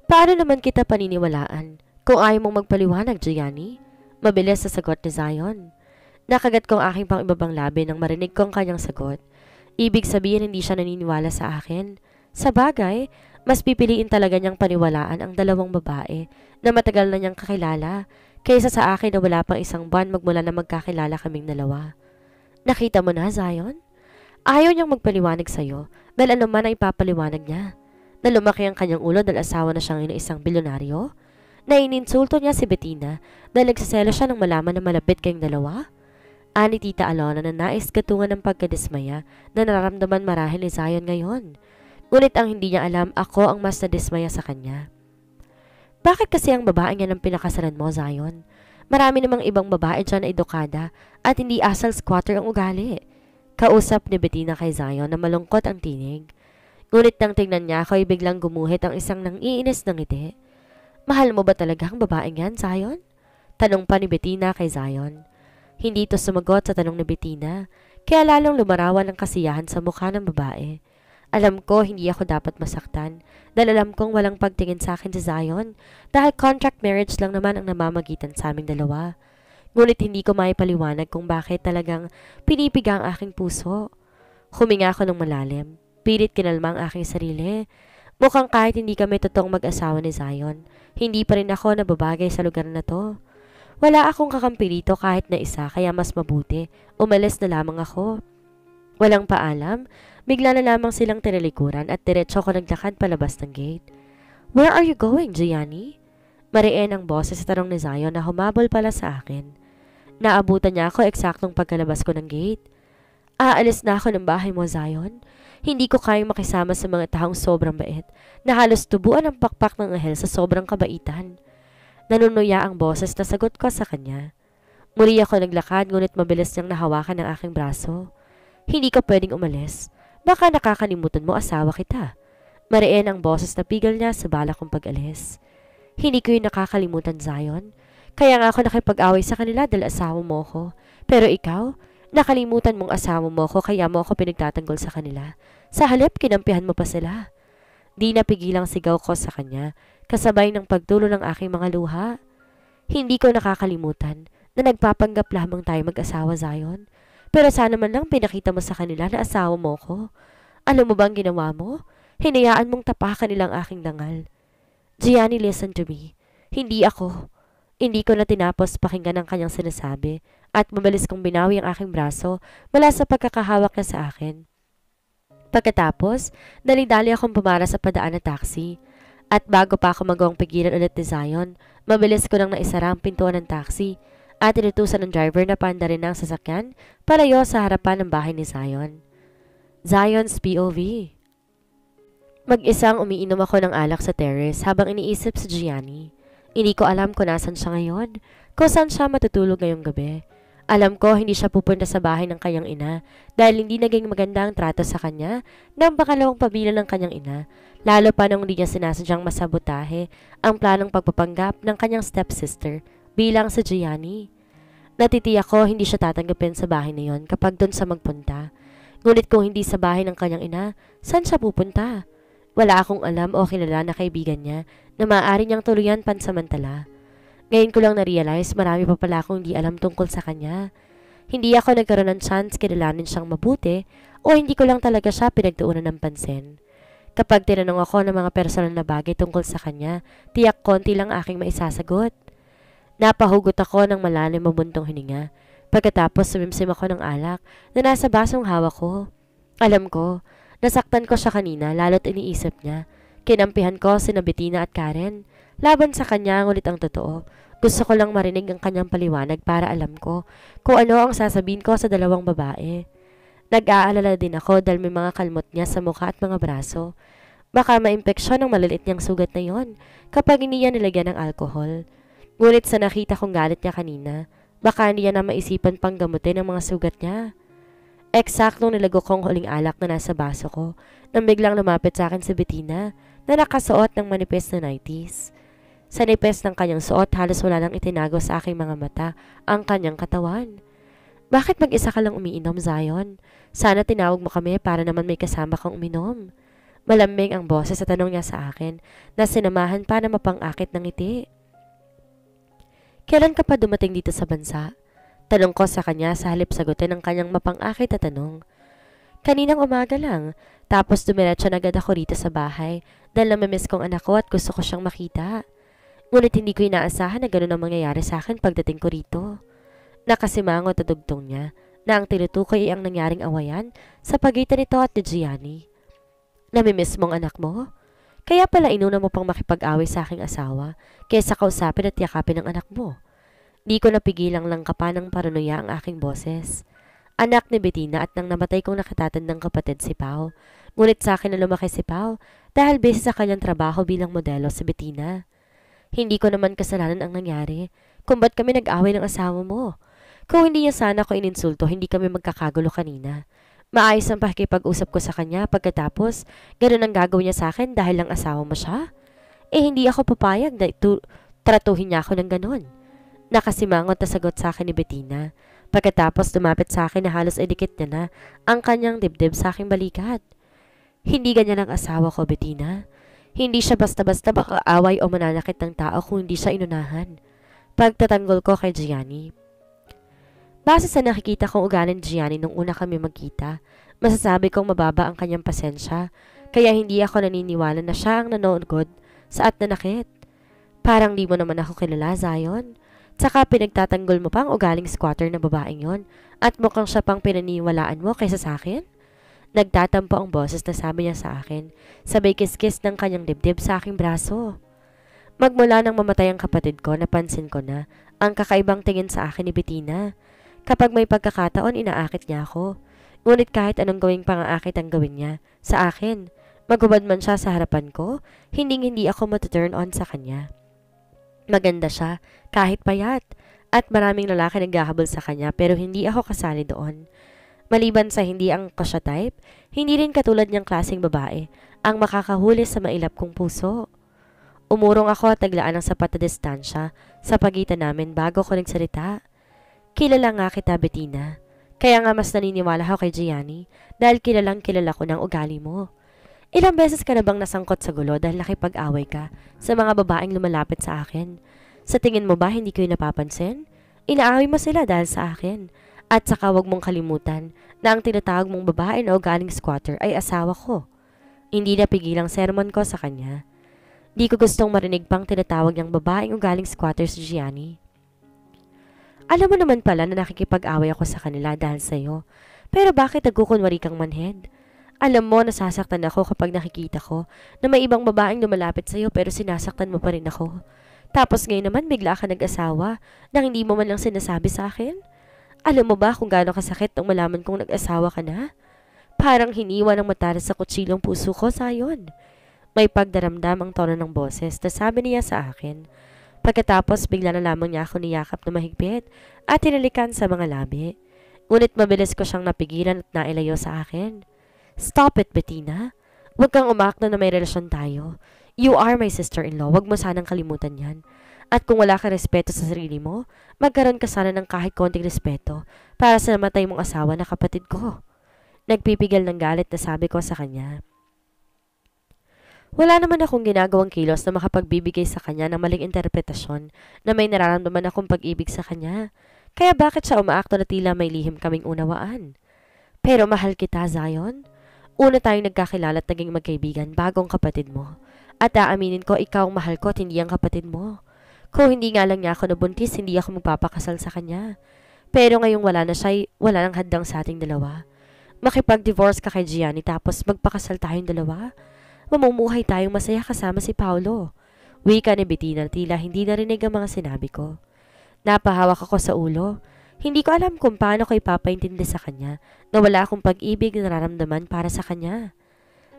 Paano naman kita paniniwalaan kung ayaw mong magpaliwanag, Gianni? Mabilis sa sagot ni Zion. Nakagat ko ang aking pang ibabang labi nang marinig ko ang kanyang sagot. Ibig sabihin hindi siya naniniwala sa akin. Sa bagay, mas pipiliin talaga niyang paniwalaan ang dalawang babae na matagal na niyang kakilala kaysa sa akin na wala pang isang buwan magmula na magkakilala kaming dalawa. Nakita mo na, Zion? Ayaw niyang magpaliwanag sa'yo dahil ano man ang ipapaliwanag niya. Na lumaki ang kanyang ulo dahil asawa na siya ng isang bilyonaryo? Na ininsulto niya si Bettina dahil nagsaselo siya nang malaman na malapit kayong dalawa? Ani Tita Alona na nais katungan ng pagkadismaya na nararamdaman marahil ni Zion ngayon. Ngunit ang hindi niya alam, ako ang mas nadismaya sa kanya. Bakit kasi ang babae niya ng pinakasalan mo, Zion? Marami namang ibang babae dyan na edukada at hindi asal squatter ang ugali. Kausap ni Bettina kay Zion na malungkot ang tinig. Ngunit nang tingnan niya ako ay biglang gumuhit ang isang nangiinis ng ngiti. Mahal mo ba talaga ang babaeng yan, Zion? Tanong pa ni Bettina kay Zion. Hindi ito sumagot sa tanong ni Bettina, kaya lalong lumarawan ang kasiyahan sa mukha ng babae. Alam ko hindi ako dapat masaktan dahil alam kong walang pagtingin sa akin si Zion dahil contract marriage lang naman ang namamagitan sa aming dalawa. Ngunit hindi ko maipaliwanag kung bakit talagang pinipiga ang aking puso. Huminga ako ng malalim. Pilit kinalma ang aking sarili. Mukhang kahit hindi kami totoong mag-asawa ni Zion, hindi pa rin ako nababagay sa lugar na to. Wala akong kakampi dito kahit na isa kaya mas mabuti. Umalis na lamang ako. Walang paalam, bigla na lamang silang tinalikuran at diretso ko naglakad palabas ng gate. Where are you going, Gianni? Mariin ang boses sa tanong ni Zion na humabol pala sa akin. Naabutan niya ako eksaktong pagkalabas ko ng gate. Aalis na ako ng bahay mo, Zion. Hindi ko kayang makisama sa mga taong sobrang bait na halos tubuan ang pakpak ng ahel sa sobrang kabaitan. Nanunuya ang boses na sagot ko sa kanya. Muli ako naglakad ngunit mabilis niyang nahawakan ang aking braso. Hindi ka pwedeng umalis. Baka nakakalimutan mo asawa kita. Mariin ang boses na pigil niya sa bala kong pag-alis. Hindi ko yung nakakalimutan, Zion. Kaya nga ako nakipag-away sa kanila dahil asawa mo ko. Pero ikaw, nakalimutan mong asawa mo ko kaya mo ako pinagtatanggol sa kanila. Sa halip, kinampihan mo pa sila. Di napigilang sigaw ko sa kanya, kasabay ng pagtulo ng aking mga luha. Hindi ko nakakalimutan na nagpapanggap lamang tayo mag-asawa, Zion. Pero sana man lang pinakita mo sa kanila na asawa mo ko. Alam mo bang ginawa mo? Hinayaan mong tapakan nilang aking dangal. Gianni, listen to me. Hindi ako. Hindi ko na tinapos pakinggan ang kanyang sinasabi at mabilis kong binawi ang aking braso mula sa pagkakahawak niya sa akin. Pagkatapos, dali-dali akong pumara sa padaan na taxi. At bago pa ako magawang pigilan ulit ni Zion, mabilis ko nang naisara ang pintuan ng taxi at inutusan ng driver na paandarin ang sasakyan palayo sa harapan ng bahay ni Zion. Zion's POV. Mag-isang umiinom ako ng alak sa terrace habang iniisip si Gianni. Hindi ko alam kung nasan siya ngayon, kung saan siya matutulog ngayong gabi. Alam ko hindi siya pupunta sa bahay ng kanyang ina dahil hindi naging maganda ang trato sa kanya ng pangalawang pamilya ng kanyang ina, lalo pa nung hindi niya sinasadyang masabotahe ang planong pagpapanggap ng kanyang stepsister bilang si Gianni. Natitiyak ko hindi siya tatanggapin sa bahay na yon kapag doon sa magpunta. Ngunit kung hindi sa bahay ng kanyang ina, saan siya pupunta? Wala akong alam o kilala na kaibigan niya na maaari niyang tuluyan pansamantala. Ngayon ko lang na-realize marami pa pala akong hindi alam tungkol sa kanya. Hindi ako nagkaroon ng chance kilalanin siyang mabuti o hindi ko lang talaga siya pinagtuunan ng pansin. Kapag tinanong ako ng mga personal na bagay tungkol sa kanya, tiyak konti lang aking maisasagot. Napahugot ako ng malalim mabuntong hininga. Pagkatapos sumimsim ako ng alak na nasa basong hawak ko. Alam ko, nasaktan ko siya kanina lalo't iniisip niya. Kinampihan ko sina Bettina at Karen. Laban sa kanya ngunit ang totoo. Gusto ko lang marinig ang kanyang paliwanag para alam ko kung ano ang sasabihin ko sa dalawang babae. Nag-aalala din ako dahil may mga kalmot niya sa mukha at mga braso. Baka maimpeksyon ang maliliit niyang sugat na yon kapag hindi niya nilagyan ng alkohol. Ngunit sa nakita kong galit niya kanina, baka hindi niya na maisipan pang gamutin ang mga sugat niya. Eksaktong nilago kong huling alak na nasa baso ko nang biglang lumapit sa akin si Bettina na nakasuot ng manipis na 90s. Sa nipis ng kanyang suot, halos wala nang itinago sa aking mga mata ang kanyang katawan. Bakit mag-isa ka lang umiinom, Zion? Sana tinawag mo kami para naman may kasama kang uminom. Malambing ang boses sa tanong niya sa akin na sinamahan pa na mapang-akit ng ngiti. Kailan ka pa dumating dito sa bansa? Tanong ko sa kanya sa halip sagutin ang kanyang mapang-akit na tanong. Kaninang umaga lang, tapos dumiretso na agad ako rito sa bahay dahil namimiss kong anak ko at gusto ko siyang makita. Ngunit hindi ko inaasahan na gano'n ang mangyayari sa akin pagdating ko rito. Nakasimangot at dugtong niya na ang tinutukoy ay ang nangyaring awayan sa pagitan nito at ni Gianni. Namimiss mong anak mo? Kaya pala inuna mo pang makipag-away sa aking asawa kaysa kausapin at yakapin ang anak mo. Di ko napigilang langkapan ng paranoia ang aking boses. Anak ni Bettina at nang namatay kong nakatatandang kapatid si Pao. Ngunit sa akin na lumaki si Pao dahil base sa kanyang trabaho bilang modelo si Bettina. Hindi ko naman kasalanan ang nangyari kung ba't kami nag-away ng asawa mo. Kung hindi niya sana ko ininsulto, hindi kami magkakagulo kanina. Maayos ang pakikipag-usap ko sa kanya pagkatapos ganun ang gagawin niya sa akin dahil lang asawa mo siya? Hindi ako papayag na tratuhin niya ako ng ganun. Nakasimangot na sagot sa akin ni Bettina. Pagkatapos lumapit sa akin na halos idikit niya na ang kanyang dibdib sa aking balikat. Hindi ganyan ang asawa ko, Bettina. Hindi siya basta-basta makaaway o mananakit ng tao kung hindi siya inunahan. Pagtatanggol ko kay Gianni. Base sa nakikita kong ugali ni Gianni nung una kami magkita, masasabi kong mababa ang kanyang pasensya, kaya hindi ako naniniwala na siya ang nanonood sa at nanakit. Parang di mo naman ako kilala, Zion. Tsaka pinagtatanggol mo pa ang ugaling squatter na babaeng yon at mukhang siya pang pinaniwalaan mo kaysa sa akin? Nagtatampo ang boses na sabi niya sa akin, sabay kiskis ng kanyang dibdib sa aking braso. Magmula nang mamatay ang kapatid ko, napansin ko na ang kakaibang tingin sa akin ni Bettina. Kapag may pagkakataon, inaakit niya ako. Ngunit kahit anong gawing pang-aakit ang gawin niya sa akin, magubad man siya sa harapan ko, hindi ako matuturn on sa kanya. Maganda siya, kahit payat, at maraming lalaki naghahabol sa kanya pero hindi ako kasali doon. Maliban sa hindi ang kasya type, hindi rin katulad niyang klaseng babae ang makakahuli sa mailap kong puso. Umurong ako at naglaan ng sapat na distansya sa pagitan namin bago ko nagsalita. Kilala nga kita, Bettina. Kaya nga mas naniniwala ako kay Gianni dahil kilalang kilala ko ng ugali mo. Ilang beses ka na bang nasangkot sa gulo dahil nakipag-away ka sa mga babaeng lumalapit sa akin? Sa tingin mo ba hindi ko yung napapansin? Inaaway mo sila dahil sa akin. At saka wag mong kalimutan na ang tinatawag mong babae na ugaling squatter ay asawa ko. Hindi napigil ang sermon ko sa kanya. Di ko gustong marinig pang tinatawag niyang babaeng ugaling squatter si Gianni. Alam mo naman pala na nakikipag-away ako sa kanila dahil sa'yo. Pero bakit nagkukunwari kang manhead? Alam mo, nasasaktan ako kapag nakikita ko na may ibang babaeng lumalapit sa'yo pero sinasaktan mo pa rin ako. Tapos ngayon naman bigla ka nag-asawa nang hindi mo man lang sinasabi sa akin? Alam mo ba kung gaano kasakit nung malaman kong nag-asawa ka na? Parang hiniwa ng matara sa kutsilong puso ko, Zion. May pagdaramdam ang tono ng boses na sabi niya sa akin. Pagkatapos bigla na lamang niya ako niyakap na mahigpit at tinalikan sa mga labi. Ngunit mabilis ko siyang napigilan at nailayo sa akin. Stop it, Bettina. Huwag kang umakto na may relasyon tayo. You are my sister-in-law. Huwag mo sanang kalimutan yan. At kung wala ka respeto sa sarili mo, magkaroon ka sana ng kahit konting respeto para sa namatay mong asawa na kapatid ko. Nagpipigil ng galit na sabi ko sa kanya. Wala naman akong ginagawang kilos na makapagbibigay sa kanya ng maling interpretasyon na may nararamdaman akong pag-ibig sa kanya. Kaya bakit siya umaakto na tila may lihim kaming unawaan? Pero mahal kita, Zion. Una tayong nagkakilala at naging magkaibigan bago ang kapatid mo. At aaminin ko, ikaw ang mahal ko at hindi ang kapatid mo. Kung hindi nga lang niya ako nabuntis, hindi ako magpapakasal sa kanya. Pero ngayong wala na siya, wala nang hadlang sa ating dalawa. Makipag-divorce ka kay Gianni tapos magpakasal tayong dalawa. Mamumuhay tayong masaya kasama si Paolo. Wika ni Bettina tila hindi narinig ang mga sinabi ko. Napahawak ako sa ulo. Hindi ko alam kung paano ko ipapaintindi sa kanya na wala akong pag-ibig na nararamdaman para sa kanya.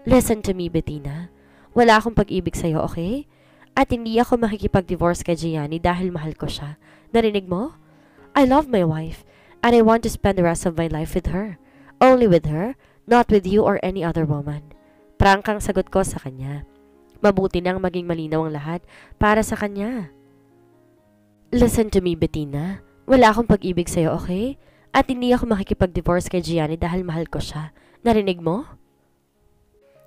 Listen to me, Bettina. Wala akong pag-ibig sa'yo, okay? At hindi ako makikipag-divorce kay Gianni dahil mahal ko siya. Narinig mo? I love my wife and I want to spend the rest of my life with her. Only with her, not with you or any other woman. Prangkang sagot ko sa kanya. Mabuti nang maging malinaw ang lahat para sa kanya. Listen to me, Bettina. Wala akong pag-ibig sa'yo, okay? At hindi ako makikipag-divorce kay Gianni dahil mahal ko siya. Narinig mo?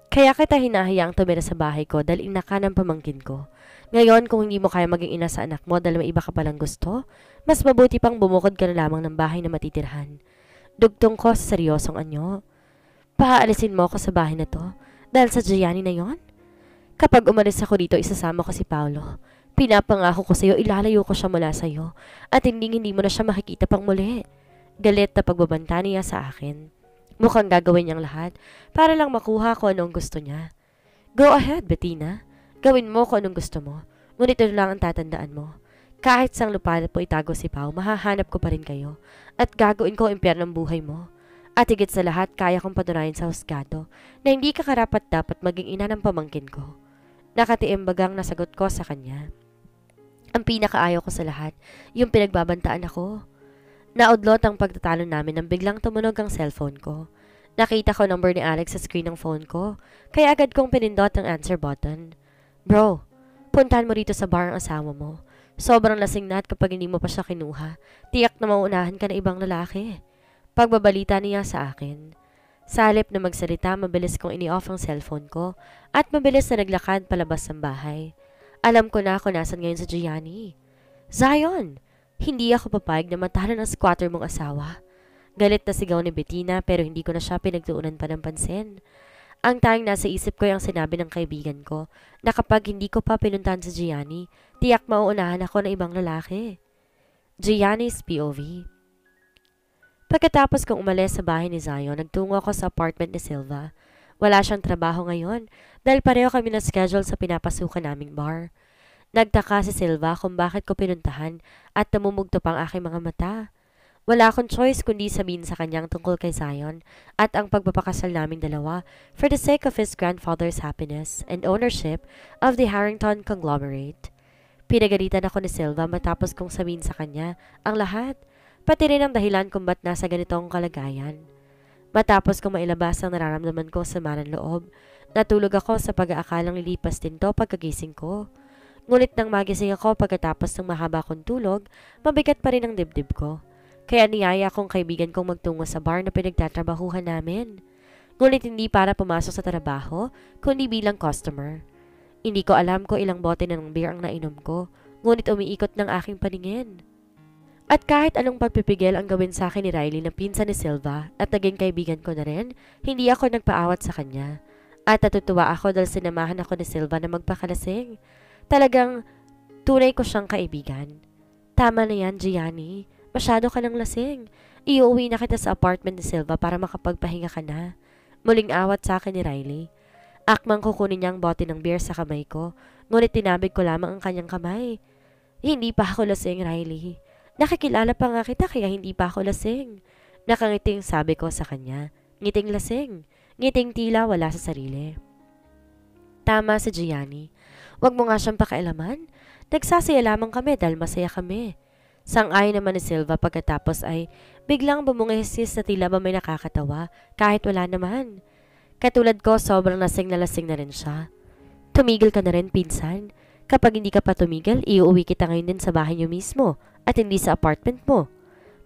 Kaya kita hinahayaang tumira sa bahay ko dahil ina ka ng pamangkin ko. Ngayon, kung hindi mo kaya maging ina sa anak mo dahil may iba ka palang gusto, mas mabuti pang bumukod ka na lamang ng bahay na matitirhan. Dugtong ko sa seryosong anyo. Paalisin mo ako sa bahay na to dahil sa Gianni na yon? Kapag umalis ako dito, isasama ko si Paolo. Pinapangako ko sa'yo, ilalayo ko siya mula sa'yo at hindi mo na siya makikita pang muli. Galit na pagbabanta niya sa akin. Mukhang gagawin niyang lahat para lang makuha ko anong gusto niya. Go ahead, Bettina. Gawin mo kung anong gusto mo. Ngunit ito lang ang tatandaan mo. Kahit sang lupa po itago si Pao, mahahanap ko pa rin kayo. At gagawin ko ang impyerno ng buhay mo. At higit sa lahat, kaya kong patunayan sa husgado na hindi ka karapat-dapat maging ina ng pamangkin ko. Nakatiimbagang nasagot ko sa kanya. Ang pinakaayaw ko sa lahat, yung pinagbabantaan ako. Naudlot ang pagtatalo namin nang biglang tumunog ang cellphone ko. Nakita ko number ni Alex sa screen ng phone ko, kaya agad kong pinindot ang answer button. Bro, puntahan mo rito sa bar ang asawa mo. Sobrang lasing na at kapag hindi mo pa siya kinuha, tiyak na mauunahan ka na ibang lalaki. Pagbabalita niya sa akin. Sa halip na magsalita, mabilis kong ini-off ang cellphone ko at mabilis na naglakad palabas ng bahay. Alam ko na ako nasan ngayon sa Gianni. Zion! Hindi ako papayag na matalo ng squatter mong asawa. Galit na sigaw ni Bettina pero hindi ko na siya pinagtuunan pa ng pansin. Ang tanging nasa isip ko yung sinabi ng kaibigan ko na kapag hindi ko pa pinuntahan sa Gianni, tiyak mauunahan ako ng ibang lalaki. Gianni's POV. Pagkatapos kong umalis sa bahay ni Zion, nagtungo ako sa apartment ni Silva. Wala siyang trabaho ngayon dahil pareho kami na schedule sa pinapasukan naming bar. Nagtaka si Silva kung bakit ko pinuntahan at namumugto pa ang aking mga mata. Wala akong choice kundi sabihin sa kanyang tungkol kay Zion at ang pagpapakasal naming dalawa for the sake of his grandfather's happiness and ownership of the Harrington conglomerate. Pinagalitan ako ni Silva matapos kong sabihin sa kanya ang lahat, pati rin ang dahilan kung ba't nasa ganitong kalagayan. Matapos kong mailabas ang nararamdaman ko sa manang loob, natulog ako sa pag-aakalang lilipas din to pagkagising ko. Ngunit nang magising ako pagkatapos ng mahaba kong tulog, mabigat pa rin ang dibdib ko. Kaya niyaya akong kaibigan kong magtungo sa bar na pinagtatrabahuhan namin. Ngunit hindi para pumasok sa trabaho, kundi bilang customer. Hindi ko alam kung ilang bote na ng beer ang nainom ko, ngunit umiikot ng aking paningin. At kahit anong pagpipigil ang gawin sa akin ni Riley na pinsan ni Silva at naging kaibigan ko na rin, hindi ako nagpaawat sa kanya. At natutuwa ako dahil sinamahan ako ni Silva na magpakalasing. Talagang tunay ko siyang kaibigan. Tama na yan, Gianni. Masyado ka ng lasing. Iuwi na kita sa apartment ni Silva para makapagpahinga ka na. Muling awat sa akin ni Riley. Akmang kukunin niya ang bote ng beer sa kamay ko, ngunit tinabig ko lamang ang kanyang kamay. Hindi pa ako lasing, Riley. Nakikilala pa nga kita kaya hindi pa ako lasing. Nakangiting sabi ko sa kanya. Ngiting lasing. Ngiting tila wala sa sarili. Tama si Gianni. Huwag mo nga siyang pakialaman. Nagsasaya lamang kami dahil masaya kami. Sang-ayon naman ni Silva pagkatapos ay biglang bumungihis na tila ba may nakakatawa kahit wala naman. Katulad ko, sobrang lasing na rin siya. Tumigil ka na rin, pinsan. Kapag hindi ka pa tumigil, iuwi kita ngayon din sa bahay niyo mismo at hindi sa apartment mo.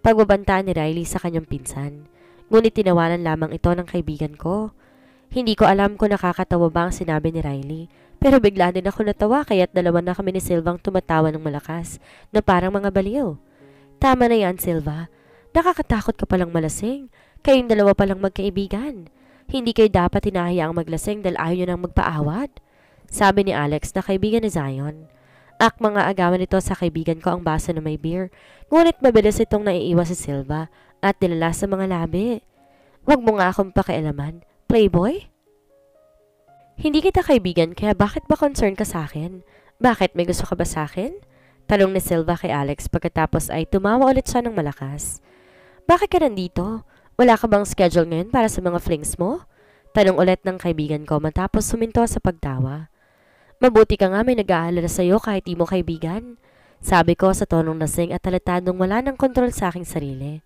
Pagbabantaan ni Riley sa kanyang pinsan. Ngunit tinawanan lamang ito ng kaibigan ko. Hindi ko alam kung nakakatawa ba ang sinabi ni Riley, pero bigla din ako natawa kaya't dalawa na kami ni Silvang tumatawa ng malakas na parang mga baliw. Tama na yan, Silva. Nakakatakot ka palang malasing. Kayong dalawa palang magkaibigan. Hindi kayo dapat hinahayaang maglasing dahil ayaw nyo nang magpaawat. Sabi ni Alex na kaibigan ni Zion. Mga agawan nito sa kaibigan ko ang baso na may beer, ngunit mabilis itong naiiwas si Silva at nilala sa mga labi. Huwag mo nga akong pakialaman. Playboy? Hindi kita kaibigan kaya bakit ba concerned ka sa akin? Bakit may gusto ka ba sa akin? Tanong ni Silva kay Alex pagkatapos ay tumawa ulit siya ng malakas. Bakit ka nandito? Wala ka bang schedule ngayon para sa mga flings mo? Tanong ulit ng kaibigan ko matapos suminto sa pagtawa. Mabuti ka nga may nag-aalala sa'yo kahit di mo kaibigan. Sabi ko sa tonong lasing at talatadong wala ng kontrol sa aking sarili.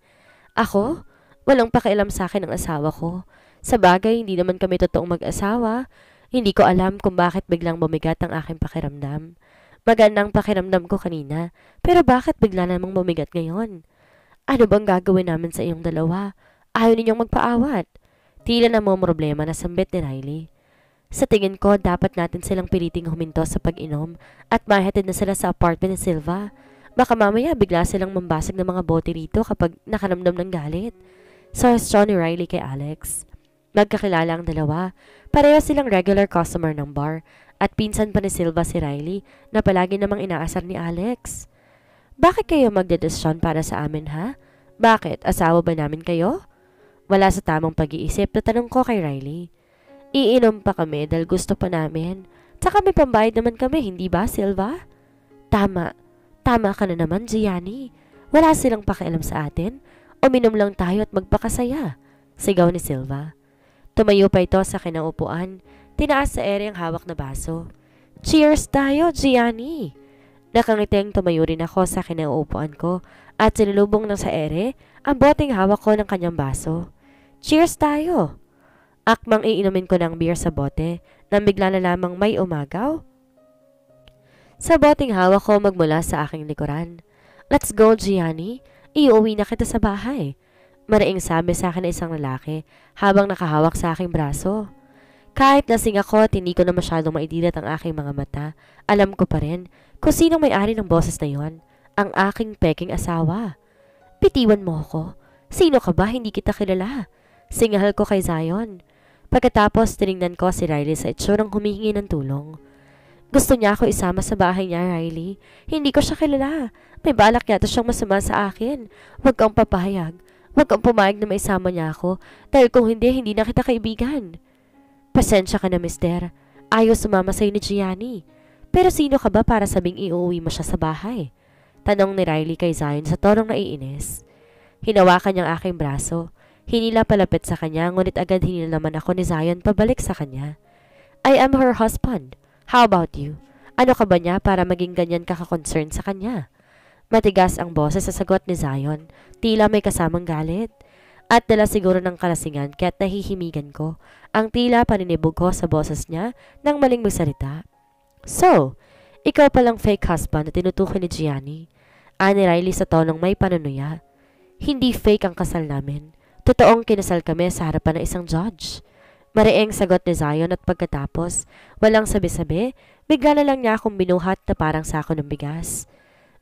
Ako? Walang pakialam sa akin ang asawa ko. Sa bagay, hindi naman kami totoong mag-asawa. Hindi ko alam kung bakit biglang bumigat ang aking pakiramdam. Magandang pakiramdam ko kanina, pero bakit bigla namang bumigat ngayon? Ano bang gagawin namin sa iyong dalawa? Ayaw ninyong magpaawat. Tila na mo problema na sambit ni Riley. Sa tingin ko, dapat natin silang piliting huminto sa pag-inom at mahatid na sila sa apartment ni Silva. Baka mamaya bigla silang mambasag ng mga bote rito kapag nakaramdam ng galit. Suggestion ni Riley kay Alex. Magkakilala ang dalawa. Pareho silang regular customer ng bar at pinsan pa ni Silva si Riley na palagi namang inaasar ni Alex. Bakit kayo magdedesisyon para sa amin ha? Bakit? Asawa ba namin kayo? Wala sa tamang pag-iisip na tanong ko kay Riley. Iinom pa kami dahil gusto pa namin. Tsaka may pambayad naman kami, hindi ba, Silva? Tama. Tama ka na naman, Gianni. Wala silang pakialam sa atin. Uminom lang tayo at magpakasaya. Sigaw ni Silva. Tumayo pa ito sa kinaupuan. Tinaas sa ere ang hawak na baso. Cheers tayo, Gianni! Nakangiting tumayo rin ako sa kinaupuan ko at sinulubong ng sa ere ang boteng hawak ko ng kanyang baso. Cheers tayo! Akmang iinumin ko ng beer sa bote nang bigla na lamang may umagaw sa boteng hawak ko magmula sa aking likuran. Let's go, Gianni. Iuwi na kita sa bahay. Maraing sabi sa akin ng isang lalaki habang nakahawak sa aking braso. Kahit lasing ako at hindi ko na masyadong maidilat ang aking mga mata, alam ko pa rin kung sinong may-ari ng boses na yon, ang aking peking asawa. Bitiwan mo ako. Sino ka ba? Hindi kita kilala. Singahal ko kay Zion. Pagkatapos, tinignan ko si Riley sa itsurang humihingi ng tulong. Gusto niya ako isama sa bahay niya, Riley. Hindi ko siya kilala. May balak yata siyang masama sa akin. Huwag kang papayag. Huwag kang pumayag na maisama niya ako dahil kung hindi, hindi na kita kaibigan. Pasensya ka na, mister. Ayaw sumama sa'yo ni Gianni. Pero sino ka ba para sabing iuwi mo siya sa bahay? Tanong ni Riley kay Zion sa tonong naiinis. Hinawakan niyang aking braso. Hinila palapit sa kanya, ngunit agad hinila naman ako ni Zion pabalik sa kanya. I am her husband. How about you? Ano ka ba niya para maging ganyan ka-concern sa kanya? Matigas ang boses sa sagot ni Zion, tila may kasamang galit. At dala siguro ng kalasingan kaya't nahihimigan ko ang tila paninibog ko sa boses niya nang maling magsalita. So, ikaw palang fake husband na tinutukoy ni Gianni. Ani Riley sa tonong may panunuya. Hindi fake ang kasal namin. Totoong kinasal kami sa harapan ng isang judge. Mariing sagot ni Zion at pagkatapos, walang sabi-sabi, bigla na lang niya akong binuhat na parang sako ng bigas.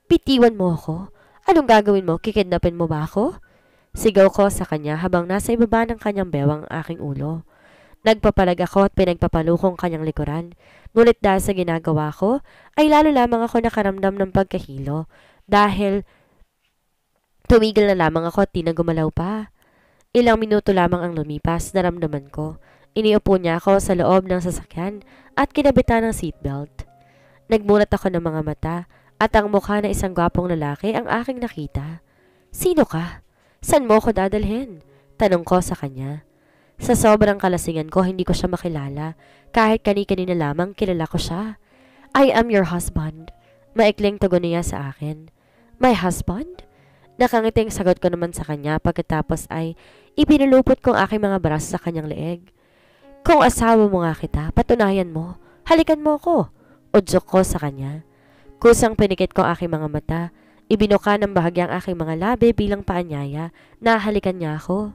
Bitiwan mo ako? Anong gagawin mo? Kikidnapin mo ba ako? Sigaw ko sa kanya habang nasa ibaba ng kanyang bewang aking ulo. Nagpapalag ako at pinagpapalukong kanyang likuran. Ngunit dahil sa ginagawa ko, ay lalo lamang ako nakaramdam ng pagkahilo dahil tumigil na lamang ako at di na gumalaw pa. Ilang minuto lamang ang lumipas, naramdaman ko. Iniupo niya ako sa loob ng sasakyan at kinabitan ng seatbelt. Nagmulat ako ng mga mata at ang mukha ng isang gwapong lalaki ang aking nakita. Sino ka? Saan mo ko dadalhin? Tanong ko sa kanya. Sa sobrang kalasingan ko, hindi ko siya makilala. Kahit kani-kanina lamang kilala ko siya. I am your husband. Maikling tugon niya sa akin. My husband? Nakangiting sagot ko naman sa kanya pagkatapos ay ipinulupot ko ang aking mga braso sa kanyang leeg. Kung asawa mo nga kita, patunayan mo. Halikan mo ako. Udyok ko sa kanya. Kusang pinikit ko ang aking mga mata. Ibinuka ng bahagya ang aking mga labi bilang paanyaya na halikan niya ako.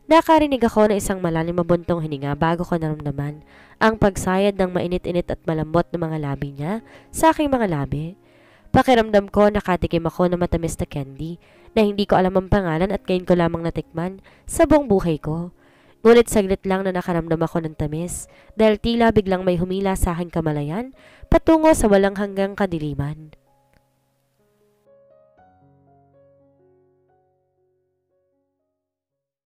Nakarinig ako ng isang malalim mabuntong hininga bago ko naramdaman ang pagsayad ng mainit-init at malambot na mga labi niya sa aking mga labi. Pakiramdam ko nakatikim ako ng matamis na candy na hindi ko alam ang pangalan at ngayon ko lamang natikman sa buong buhay ko. Ngunit saglit lang na nakaramdam ako ng tamis dahil tila biglang may humila sa aking kamalayan patungo sa walang hanggang kadiliman.